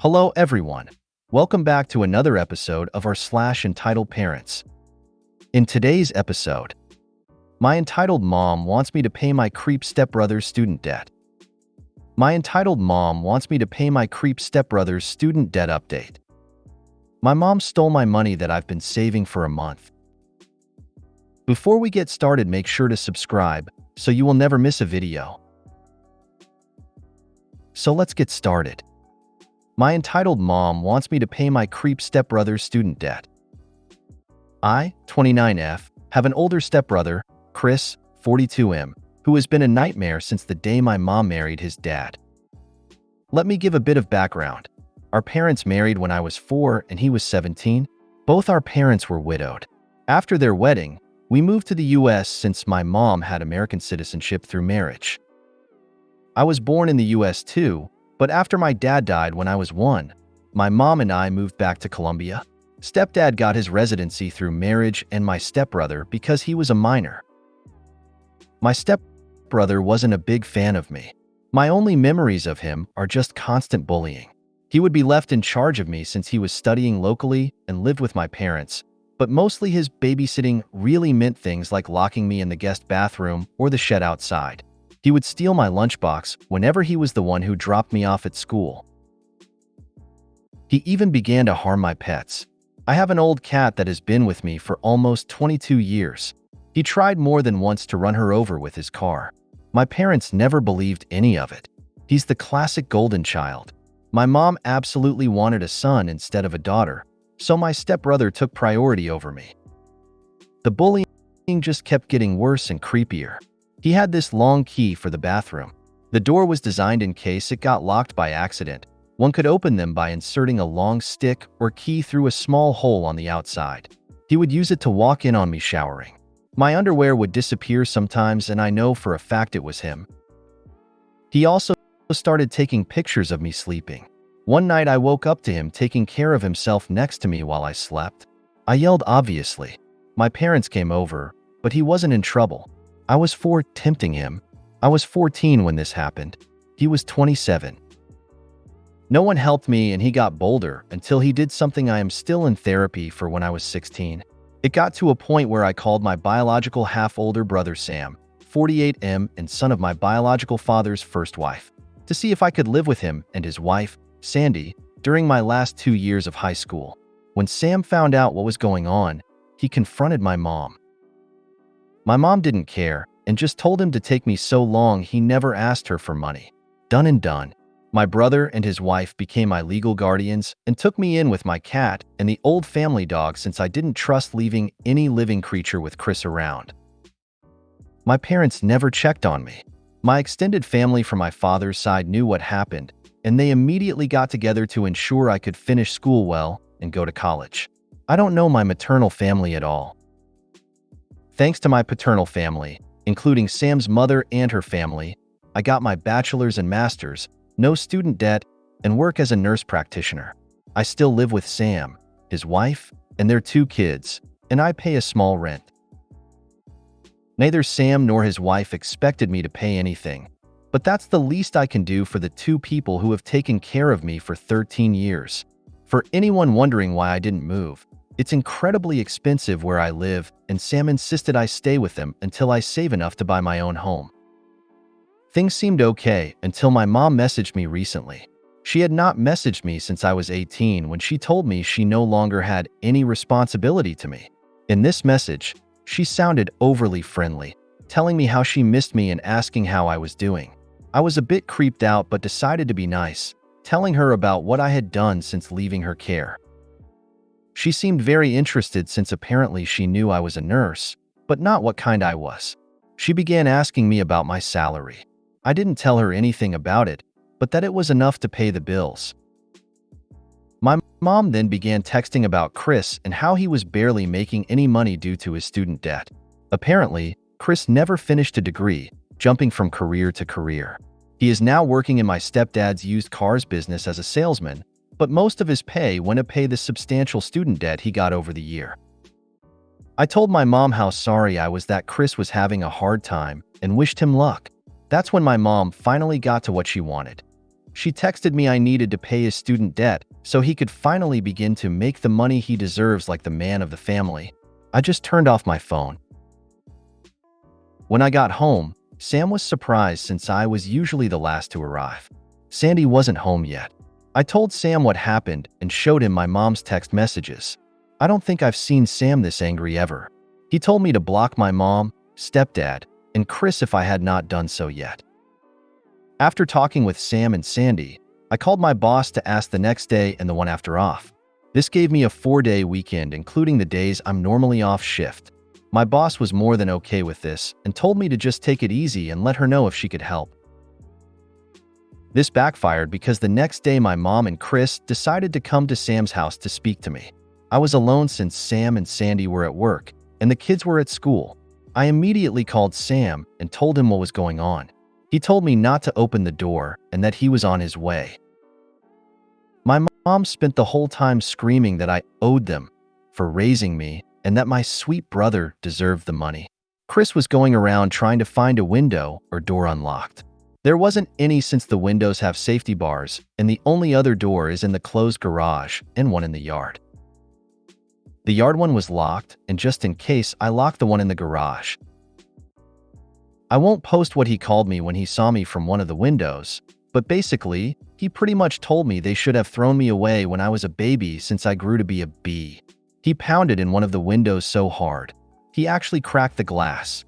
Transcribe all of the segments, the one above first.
Hello everyone. Welcome back to another episode of our entitled parents. In today's episode, my entitled mom wants me to pay my creep stepbrother's student debt. My entitled mom wants me to pay my creep stepbrother's student debt update. My mom stole my money that I've been saving for a month. Before we get started, make sure to subscribe so you will never miss a video. So let's get started. My entitled mom wants me to pay my creep stepbrother's student debt. I, 29F, have an older stepbrother, Chris, 42M, who has been a nightmare since the day my mom married his dad. Let me give a bit of background. Our parents married when I was 4 and he was 17. Both our parents were widowed. After their wedding, we moved to the US since my mom had American citizenship through marriage. I was born in the US too, but after my dad died when I was 1, my mom and I moved back to Colombia. Stepdad got his residency through marriage and my stepbrother because he was a minor. My stepbrother wasn't a big fan of me. My only memories of him are just constant bullying. He would be left in charge of me since he was studying locally and lived with my parents, but mostly his babysitting really meant things like locking me in the guest bathroom or the shed outside. He would steal my lunchbox whenever he was the one who dropped me off at school. He even began to harm my pets. I have an old cat that has been with me for almost 22 years. He tried more than once to run her over with his car. My parents never believed any of it. He's the classic golden child. My mom absolutely wanted a son instead of a daughter, so my stepbrother took priority over me. The bullying just kept getting worse and creepier. He had this long key for the bathroom. The door was designed in case it got locked by accident. One could open them by inserting a long stick or key through a small hole on the outside. He would use it to walk in on me showering. My underwear would disappear sometimes, and I know for a fact it was him. He also started taking pictures of me sleeping. One night I woke up to him taking care of himself next to me while I slept. I yelled obviously. My parents came over, but he wasn't in trouble. I was 4, tempting him. I was 14 when this happened. He was 27. No one helped me and he got bolder until he did something I am still in therapy for when I was 16. It got to a point where I called my biological half-older brother Sam, 48M and son of my biological father's first wife, to see if I could live with him and his wife, Sandy, during my last 2 years of high school. When Sam found out what was going on, he confronted my mom. My mom didn't care and just told him to take me so long he never asked her for money. Done and done. My brother and his wife became my legal guardians and took me in with my cat and the old family dog since I didn't trust leaving any living creature with Chris around. My parents never checked on me. My extended family from my father's side knew what happened, and they immediately got together to ensure I could finish school well and go to college. I don't know my maternal family at all. Thanks to my paternal family, including Sam's mother and her family, I got my bachelor's and master's, no student debt, and work as a nurse practitioner. I still live with Sam, his wife, and their 2 kids, and I pay a small rent. Neither Sam nor his wife expected me to pay anything, but that's the least I can do for the 2 people who have taken care of me for 13 years. For anyone wondering why I didn't move, it's incredibly expensive where I live, and Sam insisted I stay with them until I save enough to buy my own home. Things seemed okay until my mom messaged me recently. She had not messaged me since I was 18 when she told me she no longer had any responsibility to me. In this message, she sounded overly friendly, telling me how she missed me and asking how I was doing. I was a bit creeped out but decided to be nice, telling her about what I had done since leaving her care. She seemed very interested since apparently she knew I was a nurse, but not what kind I was. She began asking me about my salary. I didn't tell her anything about it, but that it was enough to pay the bills. My mom then began texting about Chris and how he was barely making any money due to his student debt. Apparently, Chris never finished a degree, jumping from career to career. He is now working in my stepdad's used cars business as a salesman, but most of his pay went to pay the substantial student debt he got over the year. I told my mom how sorry I was that Chris was having a hard time and wished him luck. That's when my mom finally got to what she wanted. She texted me I needed to pay his student debt so he could finally begin to make the money he deserves like the man of the family. I just turned off my phone. When I got home, Sam was surprised since I was usually the last to arrive. Sandy wasn't home yet. I told Sam what happened and showed him my mom's text messages. I don't think I've seen Sam this angry ever. He told me to block my mom, stepdad, and Chris if I had not done so yet. After talking with Sam and Sandy, I called my boss to ask the next day and the one after off. This gave me a 4-day weekend, including the days I'm normally off shift. My boss was more than okay with this and told me to just take it easy and let her know if she could help. This backfired because the next day my mom and Chris decided to come to Sam's house to speak to me. I was alone since Sam and Sandy were at work and the kids were at school. I immediately called Sam and told him what was going on. He told me not to open the door and that he was on his way. My mom spent the whole time screaming that I owed them for raising me and that my sweet brother deserved the money. Chris was going around trying to find a window or door unlocked. There wasn't any since the windows have safety bars and the only other door is in the closed garage and one in the yard. The yard one was locked, and just in case, I locked the one in the garage. I won't post what he called me when he saw me from one of the windows, but basically, he pretty much told me they should have thrown me away when I was a baby since I grew to be a bee. He pounded in one of the windows so hard, he actually cracked the glass.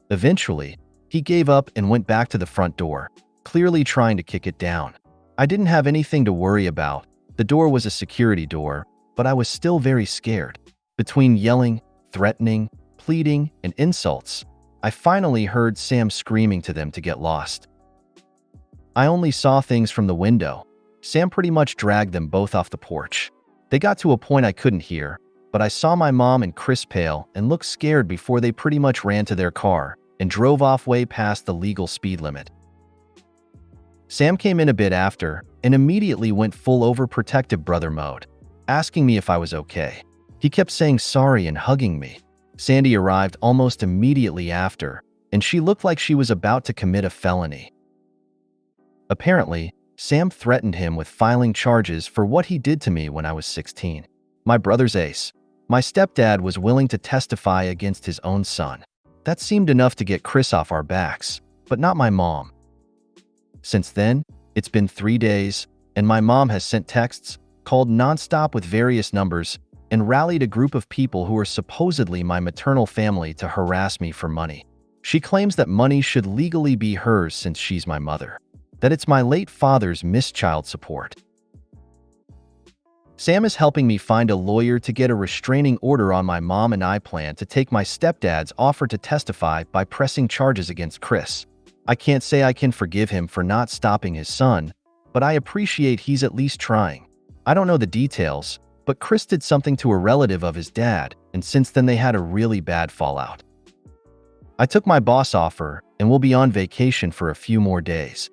Eventually, he gave up and went back to the front door, clearly trying to kick it down. I didn't have anything to worry about. The door was a security door, but I was still very scared. Between yelling, threatening, pleading, and insults, I finally heard Sam screaming to them to get lost. I only saw things from the window. Sam pretty much dragged them both off the porch. They got to a point I couldn't hear, but I saw my mom and Chris pale and look scared before they pretty much ran to their car and drove off way past the legal speed limit. Sam came in a bit after and immediately went full overprotective brother mode, asking me if I was okay. He kept saying sorry and hugging me. Sandy arrived almost immediately after, and she looked like she was about to commit a felony. Apparently, Sam threatened him with filing charges for what he did to me when I was 16. My brother's ace. My stepdad was willing to testify against his own son. That seemed enough to get Chris off our backs, but not my mom. Since then, it's been 3 days, and my mom has sent texts, called nonstop with various numbers, and rallied a group of people who are supposedly my maternal family to harass me for money. She claims that money should legally be hers since she's my mother, that it's my late father's missed child support. Sam is helping me find a lawyer to get a restraining order on my mom, and I plan to take my stepdad's offer to testify by pressing charges against Chris. I can't say I can forgive him for not stopping his son, but I appreciate he's at least trying. I don't know the details, but Chris did something to a relative of his dad, and since then they had a really bad fallout. I took my boss offer and will be on vacation for a few more days.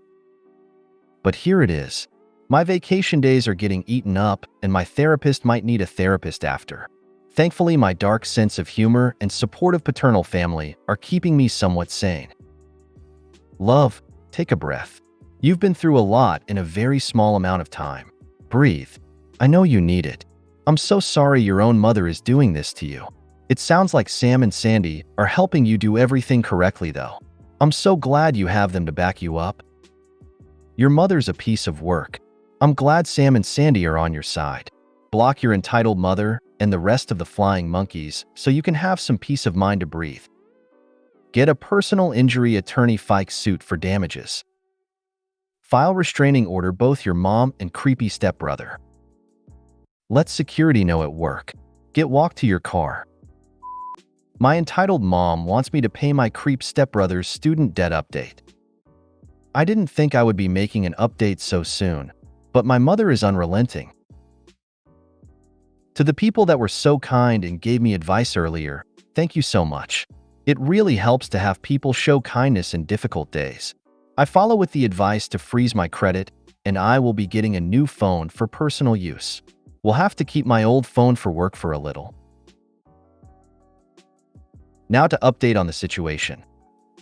But here it is. My vacation days are getting eaten up, and my therapist might need a therapist after. Thankfully, my dark sense of humor and supportive paternal family are keeping me somewhat sane. Love, take a breath. You've been through a lot in a very small amount of time. Breathe. I know you need it. I'm so sorry your own mother is doing this to you. It sounds like Sam and Sandy are helping you do everything correctly, though. I'm so glad you have them to back you up. Your mother's a piece of work. I'm glad Sam and Sandy are on your side. Block your entitled mother and the rest of the flying monkeys so you can have some peace of mind to breathe. Get a personal injury attorney file suit for damages. File restraining order both your mom and creepy stepbrother. Let security know at work. Get walked to your car. My entitled mom wants me to pay my creep stepbrother's student debt update. I didn't think I would be making an update so soon, but my mother is unrelenting. To the people that were so kind and gave me advice earlier, thank you so much. It really helps to have people show kindness in difficult days. I follow with the advice to freeze my credit, and I will be getting a new phone for personal use. We'll have to keep my old phone for work for a little. Now to update on the situation.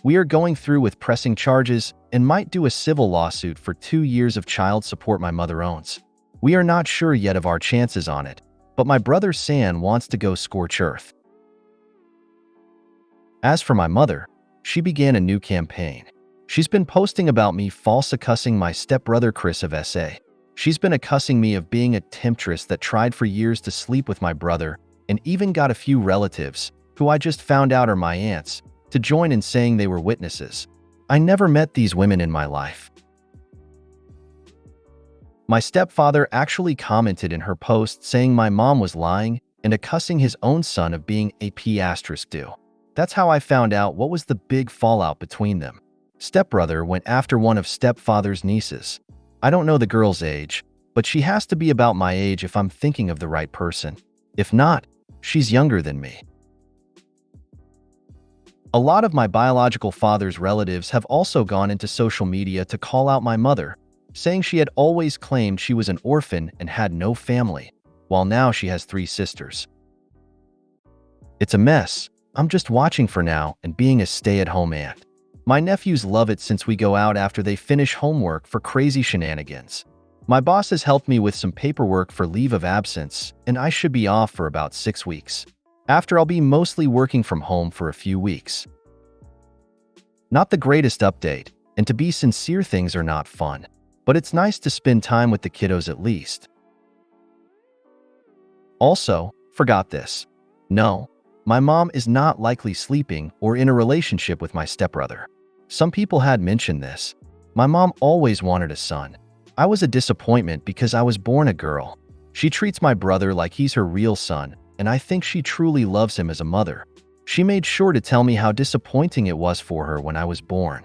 We are going through with pressing charges and might do a civil lawsuit for 2 years of child support my mother owns. We are not sure yet of our chances on it, but my brother San wants to go scorch earth. As for my mother, she began a new campaign. She's been posting about me false accusing my stepbrother Chris of SA. She's been accusing me of being a temptress that tried for years to sleep with my brother and even got a few relatives, who I just found out are my aunts, to join in saying they were witnesses. I never met these women in my life. My stepfather actually commented in her post saying my mom was lying and accusing his own son of being a p***do. That's how I found out what was the big fallout between them. Stepbrother went after one of stepfather's nieces. I don't know the girl's age, but she has to be about my age if I'm thinking of the right person. If not, she's younger than me. A lot of my biological father's relatives have also gone into social media to call out my mother, saying she had always claimed she was an orphan and had no family, while now she has 3 sisters. It's a mess. I'm just watching for now and being a stay-at-home aunt. My nephews love it since we go out after they finish homework for crazy shenanigans. My boss has helped me with some paperwork for leave of absence, and I should be off for about 6 weeks. After, I'll be mostly working from home for a few weeks. Not the greatest update, and to be sincere, things are not fun, but it's nice to spend time with the kiddos at least. Also, forgot this. No, my mom is not likely sleeping or in a relationship with my stepbrother. Some people had mentioned this. My mom always wanted a son. I was a disappointment because I was born a girl. She treats my brother like he's her real son, and I think she truly loves him as a mother. She made sure to tell me how disappointing it was for her when I was born.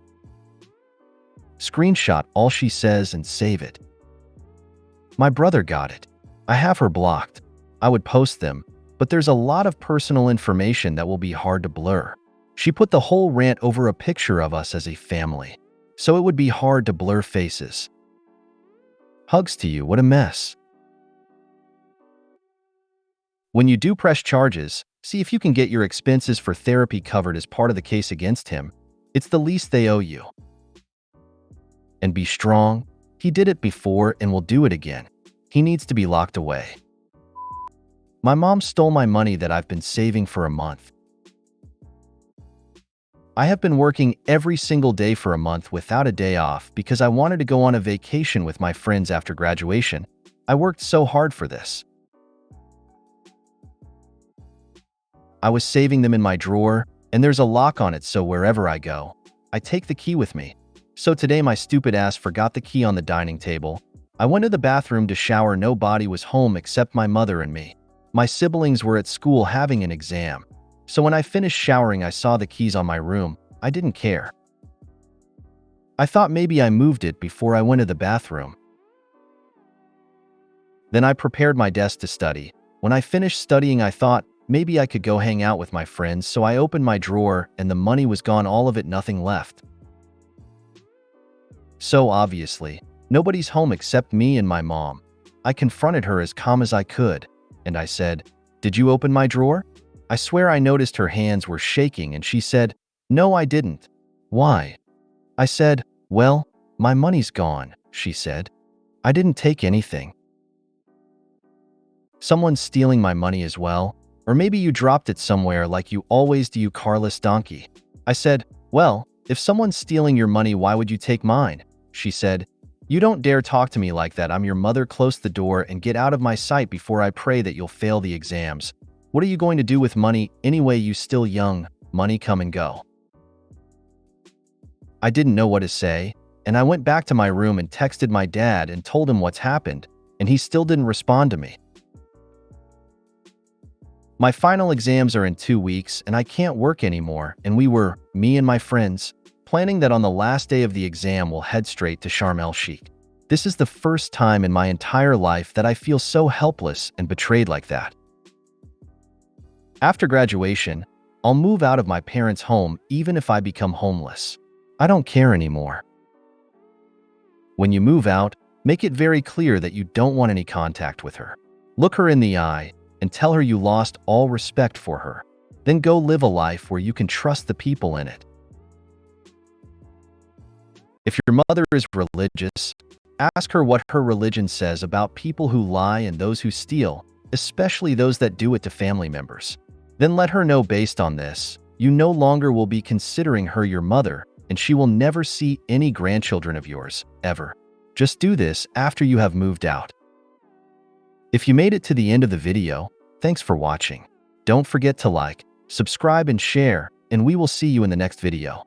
Screenshot all she says and save it. My brother got it. I have her blocked. I would post them, but there's a lot of personal information that will be hard to blur. She put the whole rant over a picture of us as a family, so it would be hard to blur faces. Hugs to you, what a mess. When you do press charges, see if you can get your expenses for therapy covered as part of the case against him. It's the least they owe you. And be strong. He did it before and will do it again. He needs to be locked away. My mom stole my money that I've been saving for a month. I have been working every single day for a month without a day off because I wanted to go on a vacation with my friends after graduation. I worked so hard for this. I was saving them in my drawer, and there's a lock on it, so wherever I go, I take the key with me. So today my stupid ass forgot the key on the dining table. I went to the bathroom to shower. Nobody was home except my mother and me. My siblings were at school having an exam. So when I finished showering, I saw the keys on my room. I didn't care. I thought maybe I moved it before I went to the bathroom. Then I prepared my desk to study. When I finished studying, I thought maybe I could go hang out with my friends, so I opened my drawer and the money was gone, all of it, nothing left. So obviously, nobody's home except me and my mom. I confronted her as calm as I could, and I said, "Did you open my drawer?" I swear I noticed her hands were shaking and she said, "No, I didn't." "Why?" I said, "Well, my money's gone," she said. "I didn't take anything." "Someone's stealing my money as well? Or maybe you dropped it somewhere like you always do, you carless donkey." I said, "Well, if someone's stealing your money, why would you take mine?" She said, "You don't dare talk to me like that. I'm your mother. Close the door and get out of my sight before I pray that you'll fail the exams. What are you going to do with money anyway? You still young. Money come and go." I didn't know what to say, and I went back to my room and texted my dad and told him what's happened, and he still didn't respond to me. My final exams are in 2 weeks and I can't work anymore, and me and my friends, planning that on the last day of the exam we'll head straight to Sharm el-Sheikh. This is the first time in my entire life that I feel so helpless and betrayed like that. After graduation, I'll move out of my parents' home even if I become homeless. I don't care anymore. When you move out, make it very clear that you don't want any contact with her. Look her in the eye and tell her you lost all respect for her. Then go live a life where you can trust the people in it. If your mother is religious, ask her what her religion says about people who lie and those who steal, especially those that do it to family members. Then let her know based on this, you no longer will be considering her your mother, and she will never see any grandchildren of yours, ever. Just do this after you have moved out. If you made it to the end of the video, thanks for watching. Don't forget to like, subscribe, and share, and we will see you in the next video.